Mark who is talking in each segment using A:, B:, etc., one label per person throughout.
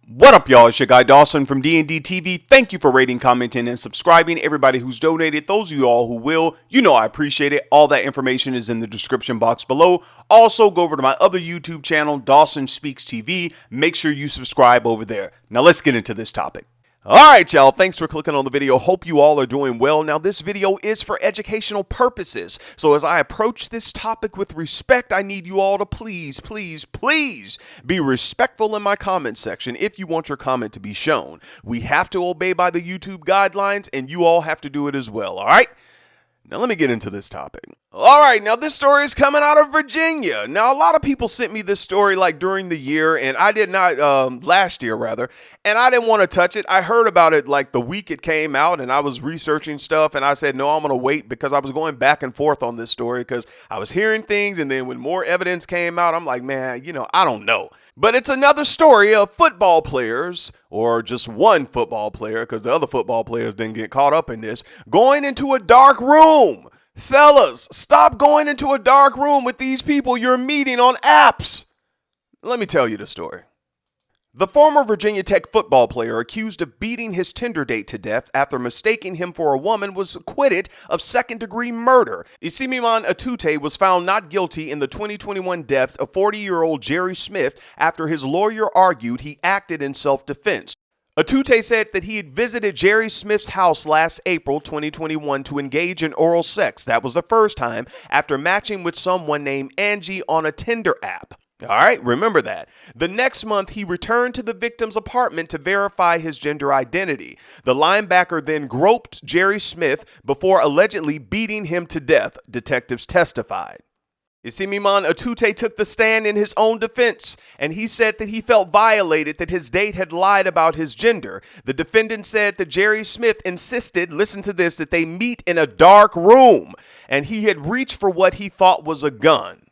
A: What up, y'all? It's your guy Dawson from D&D TV. Thank you for rating, commenting, and subscribing. Everybody who's donated, those of you all who will, you know I appreciate it. All that information is in the description box below. Also, go over to my other YouTube channel, Dawson Speaks TV. Make sure you subscribe over there. Now, let's get into this topic. Alright, y'all, thanks for clicking on the video. Hope you all are doing well. Now, this video is for educational purposes. So as I approach this topic with respect, I need you all to please be respectful in my comment section if you want your comment to be shown. We have to obey by the YouTube guidelines, and you all have to do it as well, alright? Now, let me get into this topic. All right, now this story is coming out of Virginia. Now, a lot of people sent me this story like during the year, and I did not, last year rather, and I didn't want to touch it. I heard about it like the week it came out, and I was researching stuff, and I said, no, I'm going to wait because I was going back and forth on this story because I was hearing things, and then when more evidence came out, I'm like, man, I don't know. But it's another story of football players, or just one football player, because the other football players didn't get caught up in this, going into a dark room. Fellas, stop going into a dark room with these people you're meeting on apps. Let me tell you the story. The former Virginia Tech football player accused of beating his Tinder date to death after mistaking him for a woman was acquitted of second-degree murder. Isimiman Atute was found not guilty in the 2021 death of 40-year-old Jerry Smith after his lawyer argued he acted in self-defense. Atute said that he had visited Jerry Smith's house last April 2021 to engage in oral sex. That was the first time after matching with someone named Angie on a Tinder app. All right, remember that. The next month, he returned to the victim's apartment to verify his gender identity. The linebacker then groped Jerry Smith before allegedly beating him to death, detectives testified. Isimiman Atute took the stand in his own defense, and he said that he felt violated that his date had lied about his gender. The defendant said that Jerry Smith insisted, listen to this, that they meet in a dark room, and he had reached for what he thought was a gun.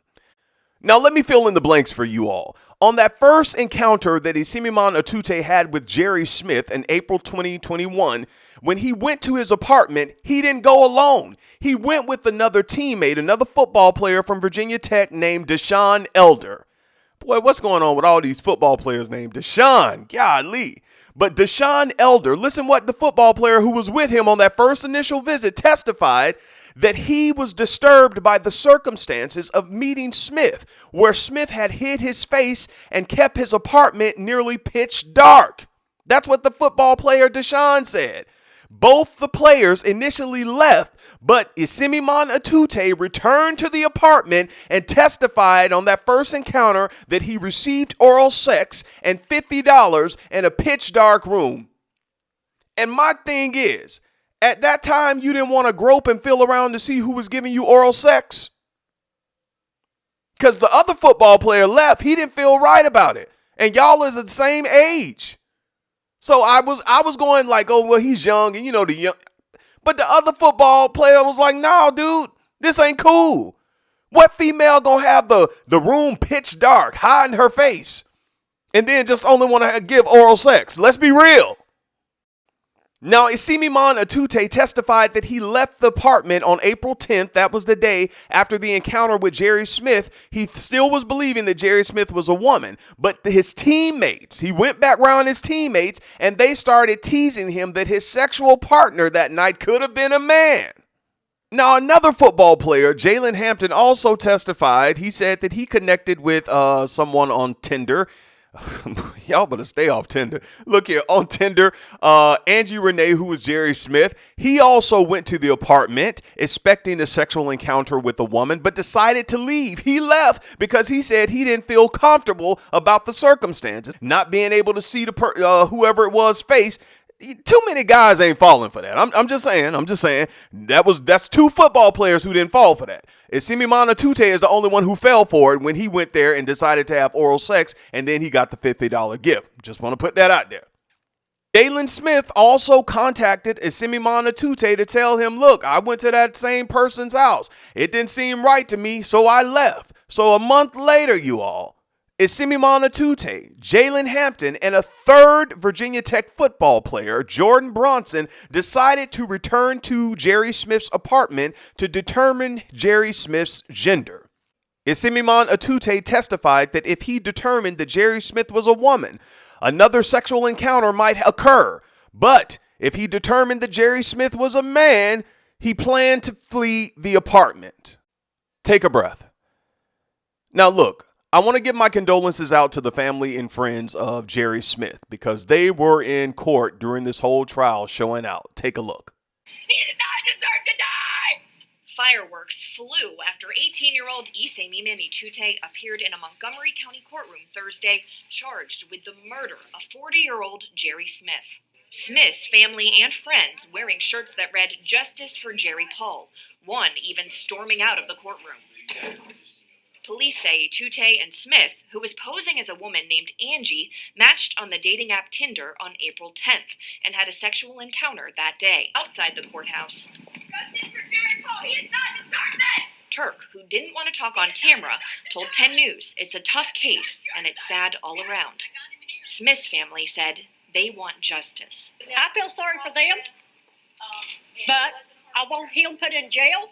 A: Now, let me fill in the blanks for you all. On that first encounter that Isimiman Atute had with Jerry Smith in April 2021, when he went to his apartment, he didn't go alone. He went with another teammate, another football player from Virginia Tech named Deshaun Elder. Boy, what's going on with all these football players named Deshaun? Golly. But Deshaun Elder, listen what the football player who was with him on that first initial visit testified, that he was disturbed by the circumstances of meeting Smith, where Smith had hid his face and kept his apartment nearly pitch dark. That's what the football player Deshaun said. Both the players initially left, but Isimiman Atute returned to the apartment and testified on that first encounter that he received oral sex and $50 in a pitch dark room. And my thing is, at that time, you didn't want to grope and feel around to see who was giving you oral sex? Because the other football player left. He didn't feel right about it. And y'all is the same age. So I was going like, oh, well, he's young. And the young. But the other football player was like, no, dude, this ain't cool. What female gonna have the room pitch dark, hiding her face, and then just only want to give oral sex? Let's be real. Now, Isimiman Atute testified that he left the apartment on April 10th. That was the day after the encounter with Jerry Smith. He still was believing that Jerry Smith was a woman. But his teammates, he went back around his teammates, and they started teasing him that his sexual partner that night could have been a man. Now, another football player, Jalen Hampton, also testified. He said that he connected with someone on Tinder. Y'all better stay off Tinder. Look here, on Tinder, Angie Renee, who was Jerry Smith, he also went to the apartment expecting a sexual encounter with a woman, but decided to leave. He left because he said he didn't feel comfortable about the circumstances, not being able to see whoever it was face. Too many guys ain't falling for that. I'm just saying. That's two football players who didn't fall for that. Isimiman Atute is the only one who fell for it when he went there and decided to have oral sex, and then he got the $50 gift. Just want to put that out there. Jalen Smith also contacted Isimiman Atute to tell him, look, I went to that same person's house. It didn't seem right to me, so I left. So a month later, you all, Isimiman Atute, Jalen Hampton, and a third Virginia Tech football player, Jordan Bronson, decided to return to Jerry Smith's apartment to determine Jerry Smith's gender. Isimiman Atute testified that if he determined that Jerry Smith was a woman, another sexual encounter might occur. But if he determined that Jerry Smith was a man, he planned to flee the apartment. Take a breath. Now, look, I want to give my condolences out to the family and friends of Jerry Smith because they were in court during this whole trial showing out. Take a look.
B: He did not deserve to die! Fireworks flew after 18-year-old Isemi Tute appeared in a Montgomery County courtroom Thursday, charged with the murder of 40-year-old Jerry Smith. Smith's family and friends wearing shirts that read "Justice for Jerry Paul," one even storming out of the courtroom. Police say Tute and Smith, who was posing as a woman named Angie, matched on the dating app Tinder on April 10th and had a sexual encounter that day outside the courthouse. Justice for Jerry Paul! He did not deserve this! Turk, who didn't want to talk on camera, told 10 News it's a tough case and it's sad all around. Smith's family said they want justice.
C: I feel sorry for them, but I want him put in jail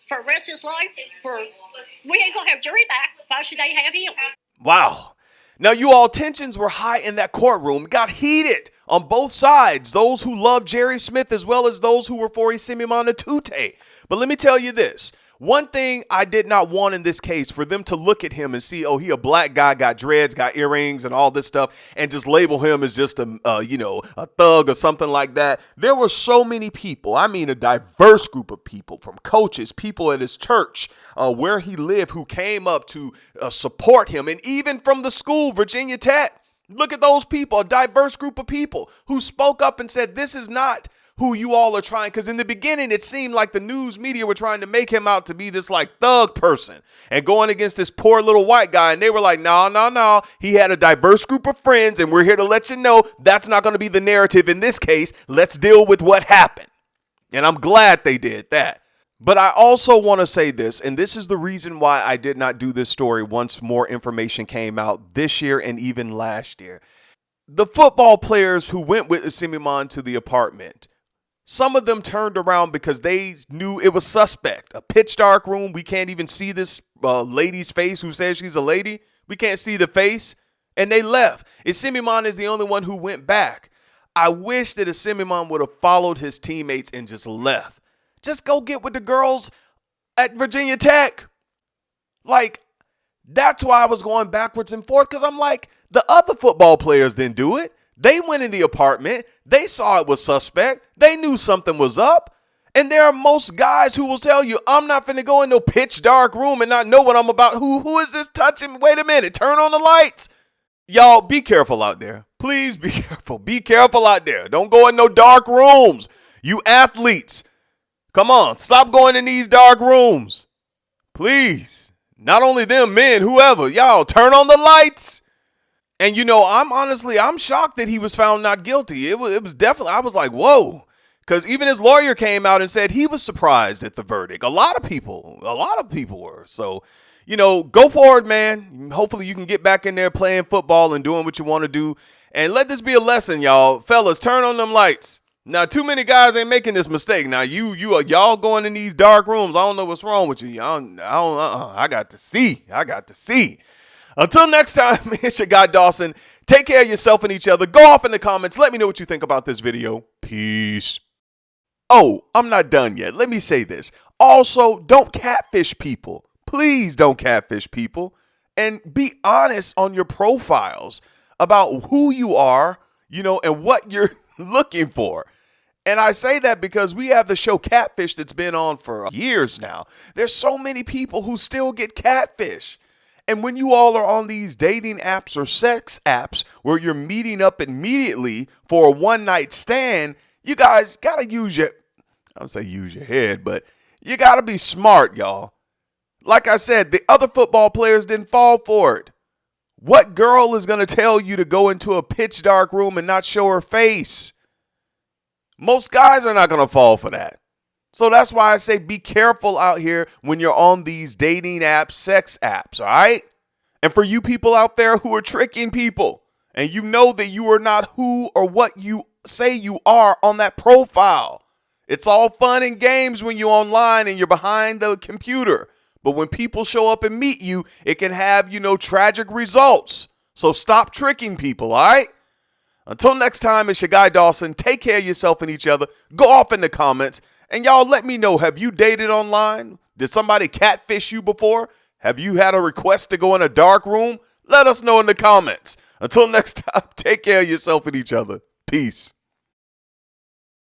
C: for the rest of his life. We ain't gonna have jury back. Why should they have him?
A: Wow. Now, you all, tensions were high in that courtroom. It got heated on both sides. Those who loved Jerry Smith as well as those who were for Isemi Tute. But let me tell you this. One thing I did not want in this case for them to look at him and see, oh, he a black guy, got dreads, got earrings and all this stuff, and just label him as just a thug or something like that. There were so many people. I mean, a diverse group of people, from coaches, people at his church, where he lived, who came up to support him, and even from the school, Virginia Tech. Look at those people, a diverse group of people who spoke up and said, this is not who you all are trying, because in the beginning it seemed like the news media were trying to make him out to be this like thug person and going against this poor little white guy, and they were like, no, he had a diverse group of friends, and we're here to let you know that's not going to be the narrative in this case. Let's deal with what happened. And I'm glad they did that. But I also want to say this, and this is the reason why I did not do this story once more information came out this year and even last year. The football players who went with Isemi to the apartment, some of them turned around because they knew it was suspect. A pitch dark room. We can't even see this lady's face who says she's a lady. We can't see the face. And they left. Isemi is the only one who went back. I wish that Isemi would have followed his teammates and just left. Just go get with the girls at Virginia Tech. Like, that's why I was going backwards and forth, because I'm like, the other football players didn't do it. They went in the apartment. They saw it was suspect. They knew something was up. And there are most guys who will tell you, I'm not finna go in no pitch dark room and not know what I'm about. Who is this touching? Wait a minute. Turn on the lights. Y'all, be careful out there. Please be careful. Be careful out there. Don't go in no dark rooms. You athletes. Come on. Stop going in these dark rooms. Please. Not only them, men, whoever. Y'all, turn on the lights. And, I'm shocked that he was found not guilty. It was definitely, I was like, whoa. Because even his lawyer came out and said he was surprised at the verdict. A lot of people were. So, go forward, man. Hopefully you can get back in there playing football and doing what you want to do. And let this be a lesson, y'all. Fellas, turn on them lights. Now, too many guys ain't making this mistake. Now, y'all going in these dark rooms. I don't know what's wrong with you. I got to see. Until next time, it's your guy Dawson. Take care of yourself and each other. Go off in the comments. Let me know what you think about this video. Peace. Oh, I'm not done yet. Let me say this. Also, don't catfish people. Please don't catfish people. And be honest on your profiles about who you are, and what you're looking for. And I say that because we have the show Catfish that's been on for years now. There's so many people who still get catfish. And when you all are on these dating apps or sex apps where you're meeting up immediately for a one-night stand, you guys got to use your head, but you got to be smart, y'all. Like I said, the other football players didn't fall for it. What girl is going to tell you to go into a pitch dark room and not show her face? Most guys are not going to fall for that. So that's why I say be careful out here when you're on these dating apps, sex apps, all right? And for you people out there who are tricking people and you know that you are not who or what you say you are on that profile. It's all fun and games when you're online and you're behind the computer. But when people show up and meet you, it can have, tragic results. So stop tricking people, all right? Until next time, it's your guy Dawson. Take care of yourself and each other. Go off in the comments. And y'all let me know, have you dated online? Did somebody catfish you before? Have you had a request to go in a dark room? Let us know in the comments. Until next time, take care of yourself and each other. Peace.